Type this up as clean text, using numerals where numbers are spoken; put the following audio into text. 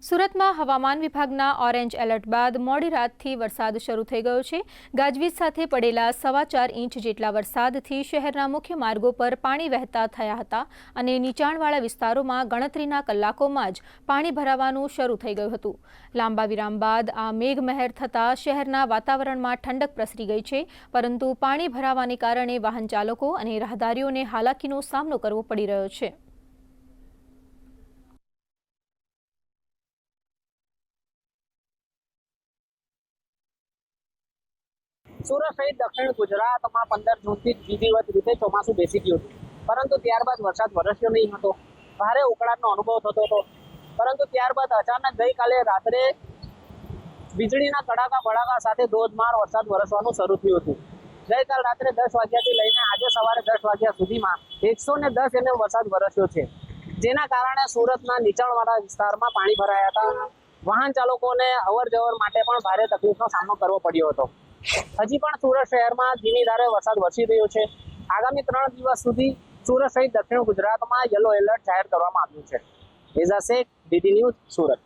સુરતમાં હવામાન વિભાગના ઓરેન્જ એલર્ટ બાદ મોડી રાતથી વરસાદ શરૂ થઈ ગયો છે। ગાજવીજ સાથે પડેલા 4.25 ઇંચ જેટલા વરસાદથી શહેરના મુખ્ય માર્ગો પર પાણી વહેતા થયા હતા અને નીચાણવાળા વિસ્તારોમાં ગણતરીના કલાકોમાં જ પાણી ભરાવાનું શરૂ થઈ ગયું હતું। લાંબા વિરામ બાદ આ મેઘમહેર થતાં શહેરના વાતાવરણમાં ઠંડક પ્રસરી ગઈ છે, પરંતુ પાણી ભરાવાને કારણે વાહન ચાલકો અને રાહદારીઓને હાલાકીનો સામનો કરવો પડી રહ્યો છે। સુરત સહિત દક્ષિણ ગુજરાતમાં 15 જૂનથી વિધિવત રીતે ચોમાસું બેસી ગયું હતું, પરંતુ ત્યારબાદ વરસાદ વરસ્યો નહીં હતો। ભારે ઉકળાટનો અનુભવ થતો હતો, પરંતુ ત્યારબાદ અચાનક ગઈકાલે રાત્રે વીજળીના કડાકા ભડાકા સાથે ધોધમાર વરસાદ વરસવાનું શરૂ થયું હતું। ગઈકાલ રાત્રે 10 વાગ્યાથી લઈને આજે સવારે 10 વાગ્યા સુધીમાં 110 mm વરસાદ વરસ્યો છે, જેના કારણે સુરતના નીચાણવાળા વિસ્તારમાં પાણી ભરાયા હતા। વાહન ચાલકોને અવર જવર માટે પણ ભારે તકલીફનો સામનો કરવો પડ્યો હતો। હજી પણ સુરત શહેરમાં ધીમી ધારે વરસાદ વરસી રહ્યો છે। આગામી 3 દિવસ સુધી સુરત સહિત દક્ષિણ ગુજરાતમાં યલો એલર્ટ જાહેર કરવામાં આવ્યું છે। એઝા શેખ, DD ન્યૂઝ, સુરત।